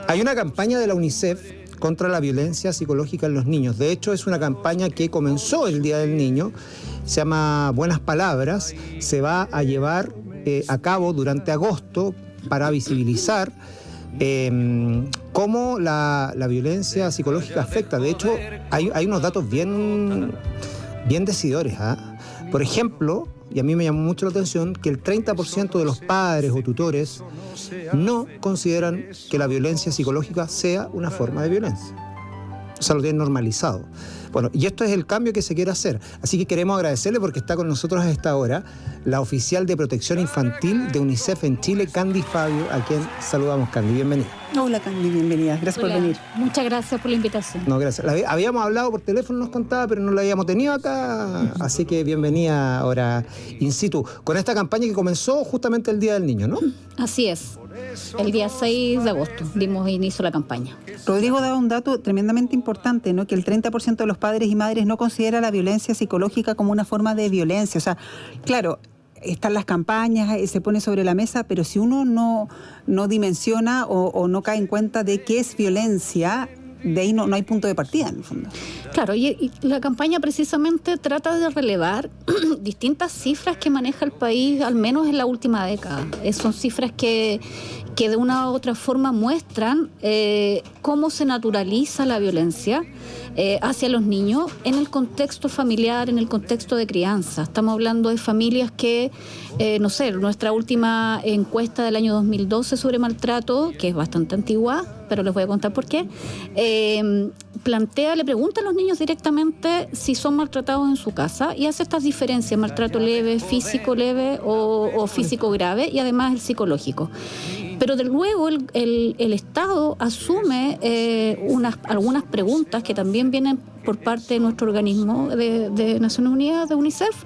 Hay una campaña de la UNICEF contra la violencia psicológica en los niños. De hecho, es una campaña que comenzó el Día del Niño, se llama Buenas Palabras, se va a llevar a cabo durante agosto para visibilizar cómo la violencia psicológica afecta. De hecho, hay unos datos bien decidores, ¿ah? Por ejemplo, y a mí me llamó mucho la atención, que el 30% de los padres o tutores no consideran que la violencia psicológica sea una forma de violencia. O sea, lo tienen normalizado. Bueno, y esto es el cambio que se quiere hacer. Así que queremos agradecerle porque está con nosotros a esta hora la oficial de protección infantil de UNICEF en Chile, Candy Fabio, a quien saludamos. Candy, bienvenida. Hola Candy, bienvenida. Gracias por venir. Muchas gracias por la invitación. No, gracias. Habíamos hablado por teléfono, nos contaba, pero no la habíamos tenido acá. Así que bienvenida ahora in situ, con esta campaña que comenzó justamente el Día del Niño, ¿no? Así es. El día 6 de agosto dimos inicio a la campaña. Rodrigo daba un dato tremendamente importante, ¿no? Que el 30% de los padres y madres no considera la violencia psicológica como una forma de violencia. O sea, claro, están las campañas, se pone sobre la mesa, pero si uno no dimensiona o no cae en cuenta de qué es violencia, de ahí no hay punto de partida, en el fondo. Claro, y la campaña precisamente trata de relevar distintas cifras que maneja el país, al menos en la última década. Son cifras que de una u otra forma muestran cómo se naturaliza la violencia hacia los niños en el contexto familiar, en el contexto de crianza. Estamos hablando de familias que, no sé, nuestra última encuesta del año 2012 sobre maltrato, que es bastante antigua, pero les voy a contar por qué, le pregunta a los niños directamente si son maltratados en su casa y hace estas diferencias: maltrato leve, físico leve o físico grave, y además el psicológico. Pero de luego el Estado asume algunas preguntas que también vienen por parte de nuestro organismo de Naciones Unidas, de UNICEF,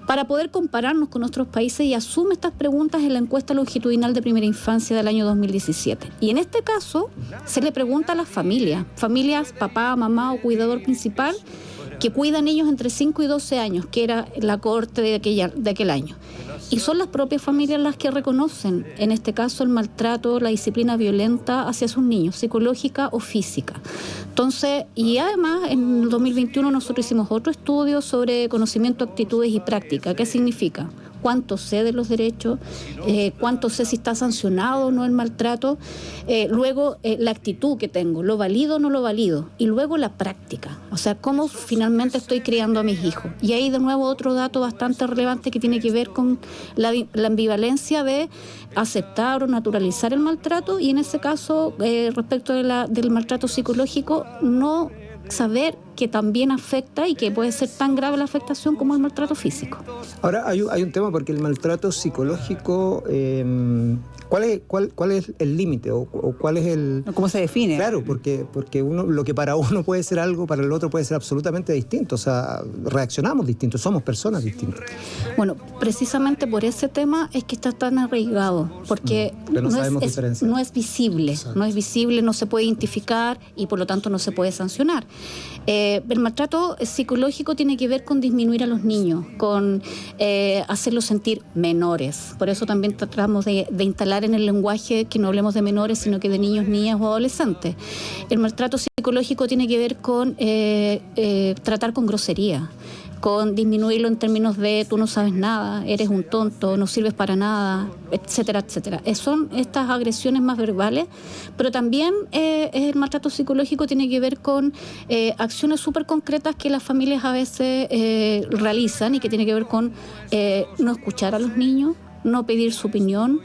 para poder compararnos con otros países, y asume estas preguntas en la encuesta longitudinal de primera infancia del año 2017. Y en este caso se le pregunta a las familias, papá, mamá o cuidador principal, que cuidan niños entre 5 y 12 años, que era la cohorte de aquel año. Y son las propias familias las que reconocen, en este caso, el maltrato, la disciplina violenta hacia sus niños, psicológica o física. Entonces, y además, en el 2021 nosotros hicimos otro estudio sobre conocimiento, actitudes y práctica. ¿Qué significa? Cuánto sé de los derechos, cuánto sé si está sancionado o no el maltrato, luego la actitud que tengo, lo valido o no lo valido, y luego la práctica, o sea, cómo finalmente estoy criando a mis hijos. Y ahí de nuevo otro dato bastante relevante que tiene que ver con la ambivalencia de aceptar o naturalizar el maltrato, y en ese caso, respecto del maltrato psicológico, no saber que también afecta y que puede ser tan grave la afectación como el maltrato físico. Ahora hay un tema, porque el maltrato psicológico, ¿cuál es el límite o cuál es el...? ¿Cómo se define? Claro, porque lo que para uno puede ser algo, para el otro puede ser absolutamente distinto. O sea, reaccionamos distintos, somos personas distintas. Bueno, precisamente por ese tema es que está tan arraigado, porque no es visible. Exacto. No es visible, no se puede identificar y por lo tanto no se puede sancionar. El maltrato psicológico tiene que ver con disminuir a los niños, con hacerlos sentir menores. Por eso también tratamos de instalar en el lenguaje que no hablemos de menores, sino que de niños, niñas o adolescentes. El maltrato psicológico tiene que ver con tratar con grosería, con disminuirlo en términos de tú no sabes nada, eres un tonto, no sirves para nada, etcétera, etcétera. Son estas agresiones más verbales, pero también el maltrato psicológico tiene que ver con acciones súper concretas que las familias a veces realizan, y que tiene que ver con no escuchar a los niños, no pedir su opinión,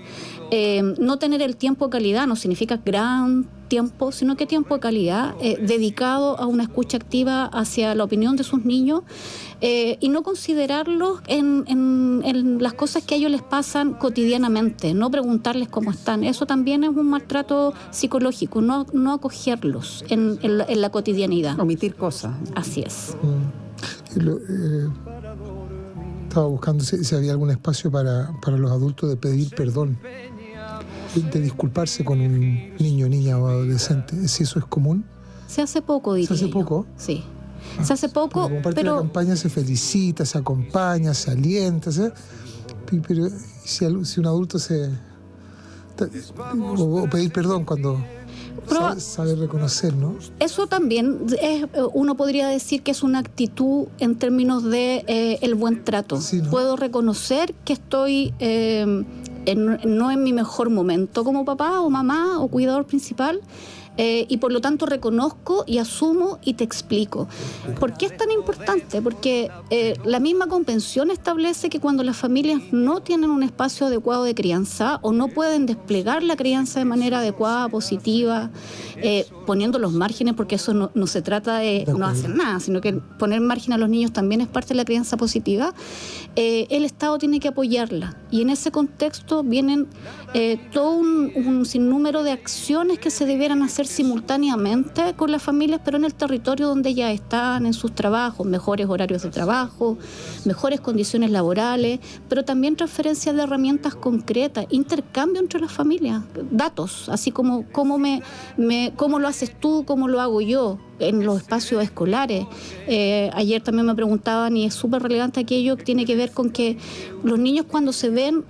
no tener el tiempo de calidad. No significa gran tiempo, sino que tiempo de calidad dedicado a una escucha activa hacia la opinión de sus niños, y no considerarlos en las cosas que a ellos les pasan cotidianamente, no preguntarles cómo están. Eso también es un maltrato psicológico, no acogerlos en la cotidianidad. Omitir cosas. Así es. Estaba buscando si había algún espacio para los adultos de pedir perdón, de disculparse con un niño, niña o adolescente. ¿Si eso es común? Se hace poco, diría yo. ¿Se hace poco? Sí. Se hace poco, como parte de la campaña se felicita, se acompaña, se alienta, ¿sí? Pero si un adulto o pedir perdón cuando... Saber reconocer, ¿no? Eso también uno podría decir que es una actitud en términos de el buen trato. Sí, ¿no? Puedo reconocer que estoy no en mi mejor momento como papá o mamá o cuidador principal. Y por lo tanto reconozco y asumo y te explico. ¿Por qué es tan importante? Porque la misma convención establece que cuando las familias no tienen un espacio adecuado de crianza o no pueden desplegar la crianza de manera adecuada, positiva, poniendo los márgenes, porque eso no se trata de no hacer nada, sino que poner margen a los niños también es parte de la crianza positiva, el Estado tiene que apoyarla. Y en ese contexto vienen todo un sinnúmero de acciones que se debieran hacer simultáneamente con las familias, pero en el territorio donde ya están, en sus trabajos, mejores horarios de trabajo, mejores condiciones laborales, pero también transferencia de herramientas concretas, intercambio entre las familias, datos, así como cómo lo haces tú, cómo lo hago yo en los espacios escolares. Ayer también me preguntaban, y es súper relevante aquello que tiene que ver con que los niños cuando se ven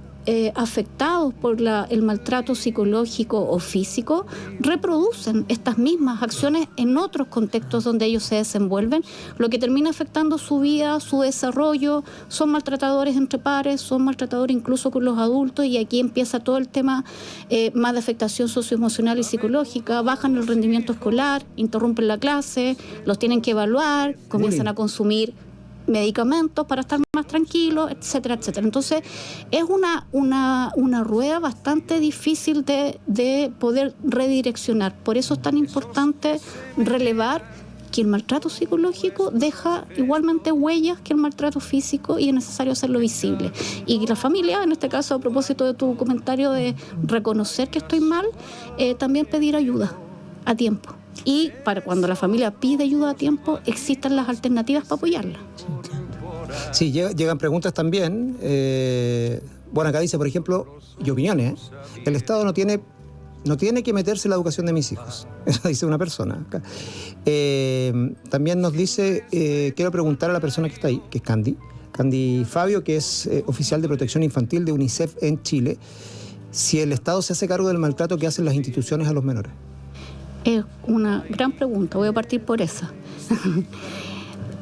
afectados por el maltrato psicológico o físico, reproducen estas mismas acciones en otros contextos donde ellos se desenvuelven, lo que termina afectando su vida, su desarrollo. Son maltratadores entre pares, son maltratadores incluso con los adultos, y aquí empieza todo el tema más de afectación socioemocional y psicológica. Bajan el rendimiento escolar, interrumpen la clase, los tienen que evaluar, comienzan a consumir medicamentos para estar más tranquilos, etcétera, etcétera. Entonces, es una rueda bastante difícil de poder redireccionar. Por eso es tan importante relevar que el maltrato psicológico deja igualmente huellas que el maltrato físico y es necesario hacerlo visible. Y la familia, en este caso, a propósito de tu comentario de reconocer que estoy mal, también pedir ayuda a tiempo. Y para cuando la familia pide ayuda a tiempo, existen las alternativas para apoyarla. Sí, llegan preguntas también. Bueno, acá dice, por ejemplo, y opiniones. El Estado no tiene que meterse en la educación de mis hijos. Eso dice una persona. Acá. También nos dice, quiero preguntar a la persona que está ahí, que es Candy Fabio, que es oficial de protección infantil de UNICEF en Chile, si el Estado se hace cargo del maltrato que hacen las instituciones a los menores. Es una gran pregunta, voy a partir por esa.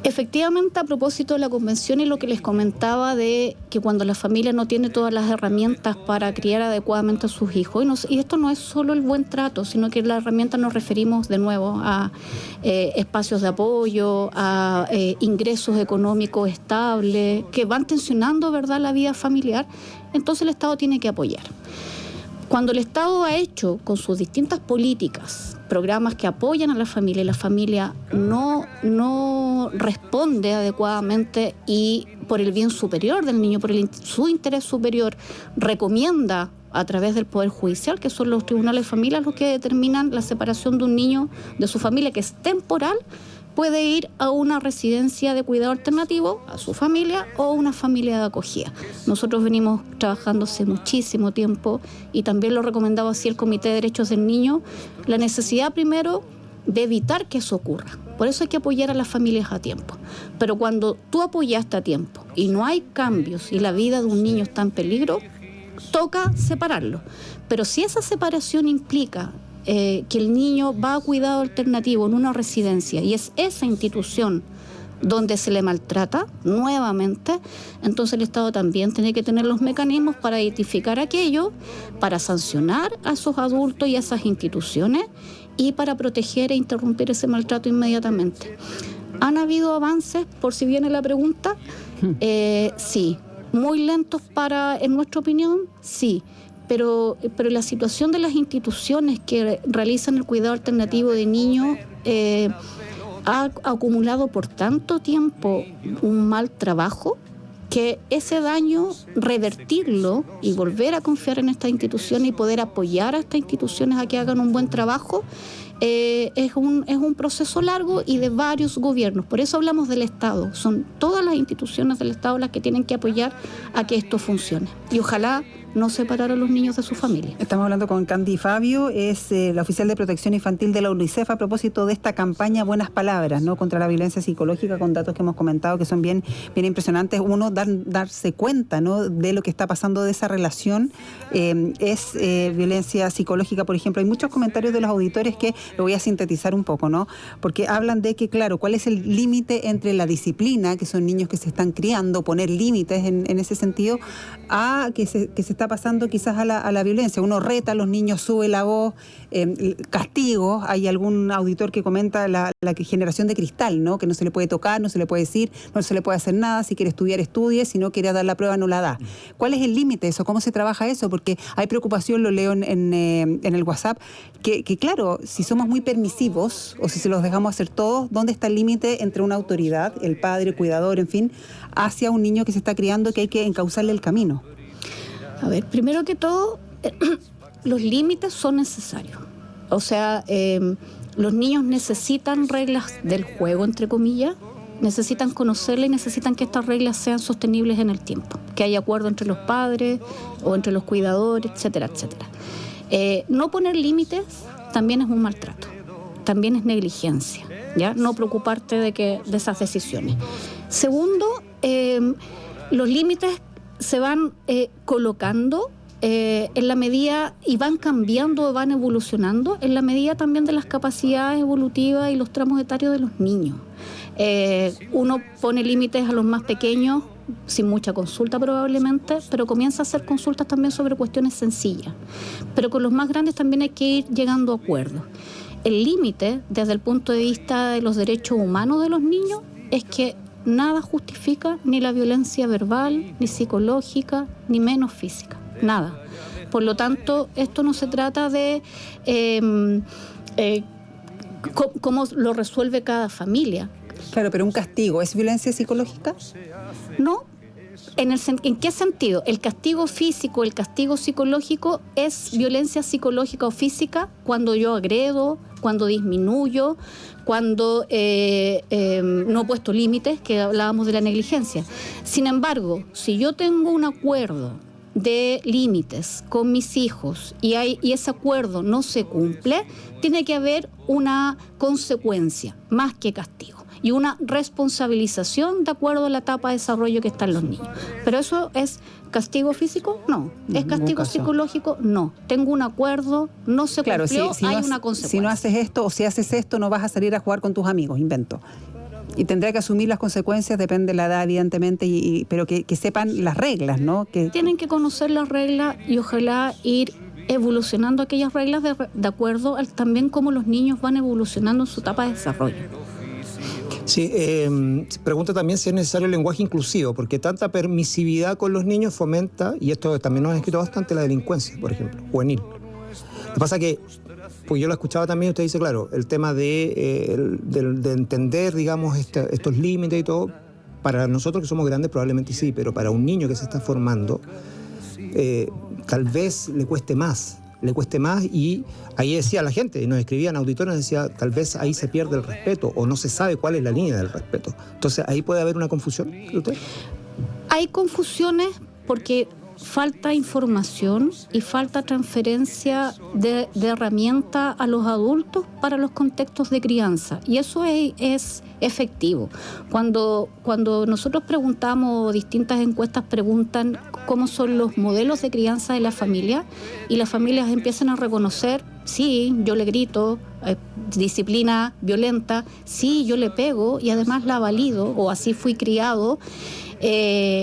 Efectivamente, a propósito de la convención y lo que les comentaba de que cuando la familia no tiene todas las herramientas para criar adecuadamente a sus hijos, y esto no es solo el buen trato, sino que la herramienta nos referimos de nuevo a espacios de apoyo, a ingresos económicos estables, que van tensionando, ¿verdad?, la vida familiar. Entonces el Estado tiene que apoyar. Cuando el Estado ha hecho con sus distintas políticas programas que apoyan a la familia y la familia no responde adecuadamente y por el bien superior del niño, por su interés superior, recomienda a través del Poder Judicial, que son los tribunales de familia los que determinan la separación de un niño de su familia, que es temporal, puede ir a una residencia de cuidado alternativo, a su familia o a una familia de acogida. Nosotros venimos trabajando hace muchísimo tiempo y también lo recomendaba así el Comité de Derechos del Niño, la necesidad primero de evitar que eso ocurra. Por eso hay que apoyar a las familias a tiempo. Pero cuando tú apoyaste a tiempo y no hay cambios y la vida de un niño está en peligro, toca separarlo. Pero si esa separación implica que el niño va a cuidado alternativo en una residencia y es esa institución donde se le maltrata nuevamente, entonces el Estado también tiene que tener los mecanismos para identificar aquello, para sancionar a esos adultos y a esas instituciones y para proteger e interrumpir ese maltrato inmediatamente. ¿Han habido avances, por si viene la pregunta? Sí. ¿Muy lentos en nuestra opinión? Sí. Pero la situación de las instituciones que realizan el cuidado alternativo de niños ha acumulado por tanto tiempo un mal trabajo que ese daño, revertirlo y volver a confiar en estas instituciones y poder apoyar a estas instituciones a que hagan un buen trabajo, es un proceso largo y de varios gobiernos. Por eso hablamos del Estado. Son todas las instituciones del Estado las que tienen que apoyar a que esto funcione. Y ojalá no separar a los niños de su familia. Estamos hablando con Candy Fabio, es la oficial de protección infantil de la UNICEF, a propósito de esta campaña Buenas Palabras, ¿no?, contra la violencia psicológica, con datos que hemos comentado que son bien impresionantes. Uno, darse cuenta, ¿no?, de lo que está pasando, de esa relación, es violencia psicológica. Por ejemplo, hay muchos comentarios de los auditores que lo voy a sintetizar un poco, ¿no?, porque hablan de que, claro, cuál es el límite entre la disciplina, que son niños que se están criando, poner límites en ese sentido, a que se está pasando quizás a la violencia. Uno reta a los niños, sube la voz, castigos. Hay algún auditor que comenta la generación de cristal, ¿no?, que no se le puede tocar, no se le puede decir, no se le puede hacer nada. Si quiere estudiar, estudie. Si no quiere dar la prueba, no la da. ¿Cuál es el límite de eso? ¿Cómo se trabaja eso? Porque hay preocupación, lo leo en el WhatsApp, que claro, si somos muy permisivos o si se los dejamos hacer todos, ¿dónde está el límite entre una autoridad, el padre, el cuidador, en fin, hacia un niño que se está criando, que hay que encauzarle el camino? A ver, primero que todo, los límites son necesarios. O sea, los niños necesitan reglas del juego, entre comillas, necesitan conocerlas y necesitan que estas reglas sean sostenibles en el tiempo, que haya acuerdo entre los padres o entre los cuidadores, etcétera, etcétera. No poner límites también es un maltrato, también es negligencia, ¿ya? No preocuparte de esas decisiones. Segundo, los límites se van colocando en la medida, y van cambiando, van evolucionando en la medida también de las capacidades evolutivas y los tramos etarios de los niños. Uno pone límites a los más pequeños sin mucha consulta probablemente, pero comienza a hacer consultas también sobre cuestiones sencillas. Pero con los más grandes también hay que ir llegando a acuerdos. El límite, desde el punto de vista de los derechos humanos de los niños, es que nada justifica ni la violencia verbal, ni psicológica, ni menos física. Nada. Por lo tanto, esto no se trata de cómo lo resuelve cada familia. Claro, pero un castigo, ¿es violencia psicológica? No. ¿En qué sentido? El castigo físico, el castigo psicológico es violencia psicológica o física cuando yo agredo, cuando disminuyo, cuando no he puesto límites, que hablábamos de la negligencia. Sin embargo, si yo tengo un acuerdo de límites con mis hijos y ese acuerdo no se cumple, tiene que haber una consecuencia más que castigo y una responsabilización de acuerdo a la etapa de desarrollo que están los niños. Pero eso es castigo físico, no. ¿Es castigo psicológico? No. Tengo un acuerdo, no se cumplió, hay una consecuencia. Si no haces esto o si haces esto, no vas a salir a jugar con tus amigos, invento. Y tendrá que asumir las consecuencias, depende de la edad, evidentemente, pero que sepan las reglas, ¿no? Tienen que conocer las reglas y ojalá ir evolucionando aquellas reglas de acuerdo también cómo los niños van evolucionando en su etapa de desarrollo. Sí, pregunta también si es necesario el lenguaje inclusivo, porque tanta permisividad con los niños fomenta, y esto también nos ha escrito bastante, la delincuencia, por ejemplo, juvenil. Lo que pasa que, pues yo lo escuchaba también, usted dice, claro, el tema de entender, digamos, estos límites y todo, para nosotros que somos grandes probablemente sí, pero para un niño que se está formando, tal vez le cueste más, y ahí decía la gente, y nos escribían auditores, decía, tal vez ahí se pierde el respeto o no se sabe cuál es la línea del respeto. Entonces, ahí puede haber una confusión, ¿cree usted? Hay confusiones porque falta información y falta transferencia de herramientas a los adultos para los contextos de crianza, y eso es efectivo. Cuando nosotros preguntamos, distintas encuestas preguntan cómo son los modelos de crianza de la familia, y las familias empiezan a reconocer, sí, yo le grito, disciplina violenta, sí, yo le pego y además la valido, o así fui criado.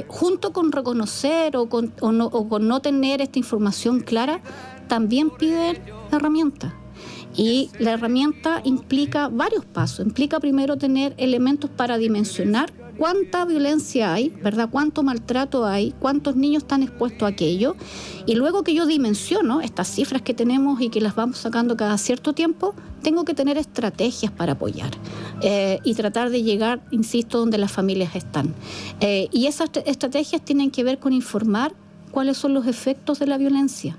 Junto con reconocer o con no tener esta información clara, también piden herramientas. Y la herramienta implica varios pasos. Implica primero tener elementos para dimensionar cuánta violencia hay, ¿verdad? Cuánto maltrato hay, cuántos niños están expuestos a aquello. Y luego que yo dimensiono estas cifras que tenemos y que las vamos sacando cada cierto tiempo, tengo que tener estrategias para apoyar y tratar de llegar, insisto, donde las familias están. Y esas estrategias tienen que ver con informar cuáles son los efectos de la violencia.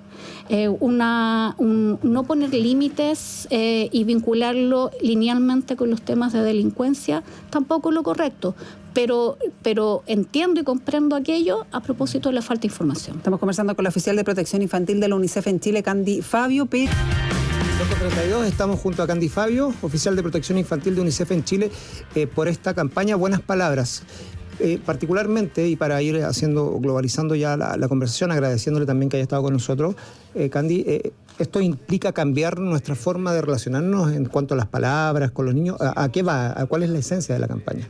No poner límites y vincularlo linealmente con los temas de delincuencia tampoco es lo correcto, pero entiendo y comprendo aquello a propósito de la falta de información. Estamos conversando con la oficial de protección infantil de la UNICEF en Chile, Candy Fabio. 32, estamos junto a Candy Fabio, oficial de protección infantil de UNICEF en Chile, por esta campaña Buenas Palabras. Particularmente, y para ir globalizando ya la conversación, agradeciéndole también que haya estado con nosotros, Candy, ¿esto implica cambiar nuestra forma de relacionarnos en cuanto a las palabras con los niños? ¿A qué va? ¿Cuál es la esencia de la campaña?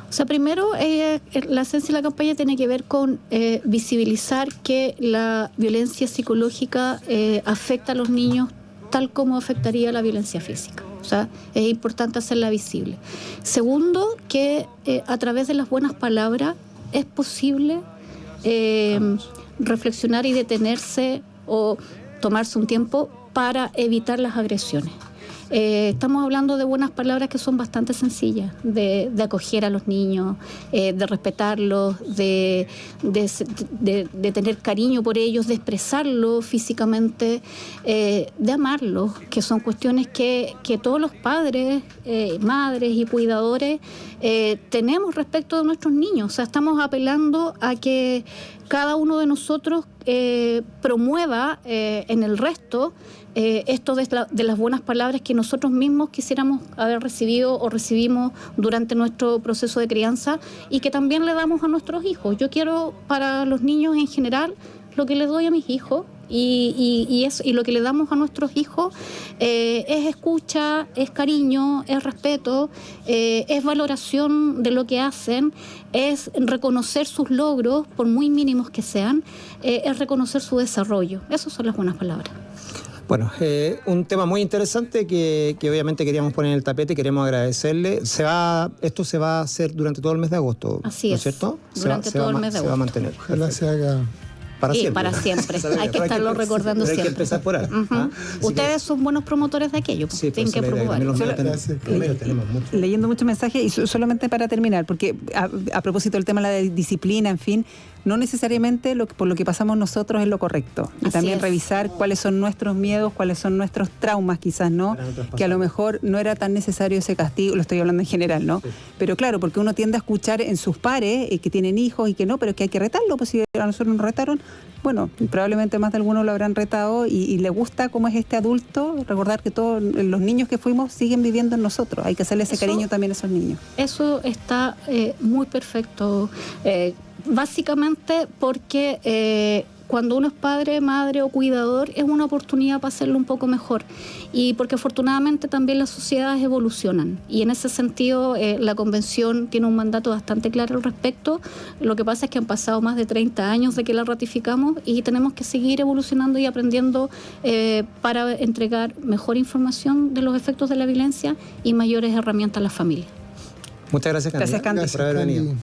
O sea, primero, la esencia de la campaña tiene que ver con visibilizar que la violencia psicológica afecta a los niños tal como afectaría la violencia física. O sea, es importante hacerla visible. Segundo, que a través de las buenas palabras es posible reflexionar y detenerse o tomarse un tiempo para evitar las agresiones. Estamos hablando de buenas palabras que son bastante sencillas, de acoger a los niños, de respetarlos, de tener cariño por ellos, de expresarlos físicamente, de amarlos, que son cuestiones que todos los padres, madres y cuidadores tenemos respecto de nuestros niños. O sea, estamos apelando a que cada uno de nosotros promueva en el resto esto de las buenas palabras que nosotros mismos quisiéramos haber recibido o recibimos durante nuestro proceso de crianza y que también le damos a nuestros hijos. Yo quiero para los niños en general lo que les doy a mis hijos y lo que le damos a nuestros hijos es escucha, es cariño, es respeto, es valoración de lo que hacen, es reconocer sus logros, por muy mínimos que sean, es reconocer su desarrollo. Esas son las buenas palabras. Bueno, un tema muy interesante que obviamente queríamos poner en el tapete, queremos agradecerle. Esto se va a hacer durante todo el mes de agosto, así ¿no es cierto? Durante todo el mes de agosto. Se va a mantener. Ojalá se haga para siempre. Para siempre. Hay que estarlo recordando siempre. Hay siempre. que empezar por ahí. Ustedes son buenos promotores de aquello. Sí, tienen que promover. Tenemos mucho. Leyendo muchos mensajes y solamente para terminar, porque a propósito del tema de la disciplina, en fin, no necesariamente por lo que pasamos nosotros es lo correcto. Y Así también es. revisar cuáles son nuestros miedos, cuáles son nuestros traumas quizás, ¿no? Que a lo mejor no era tan necesario ese castigo, lo estoy hablando en general, ¿no? Sí. Pero claro, porque uno tiende a escuchar en sus pares que tienen hijos y que no, pero que hay que retarlo, pues si a nosotros nos retaron, bueno, probablemente más de algunos lo habrán retado y le gusta cómo es este adulto, recordar que todos los niños que fuimos siguen viviendo en nosotros, hay que hacerle ese cariño también a esos niños. Eso está muy perfecto, básicamente porque cuando uno es padre, madre o cuidador es una oportunidad para hacerlo un poco mejor y porque afortunadamente también las sociedades evolucionan y en ese sentido la convención tiene un mandato bastante claro al respecto. Lo que pasa es que han pasado más de 30 años de que la ratificamos y tenemos que seguir evolucionando y aprendiendo para entregar mejor información de los efectos de la violencia y mayores herramientas a las familias. Muchas gracias, Candy. Gracias, Candy. Por haber venido.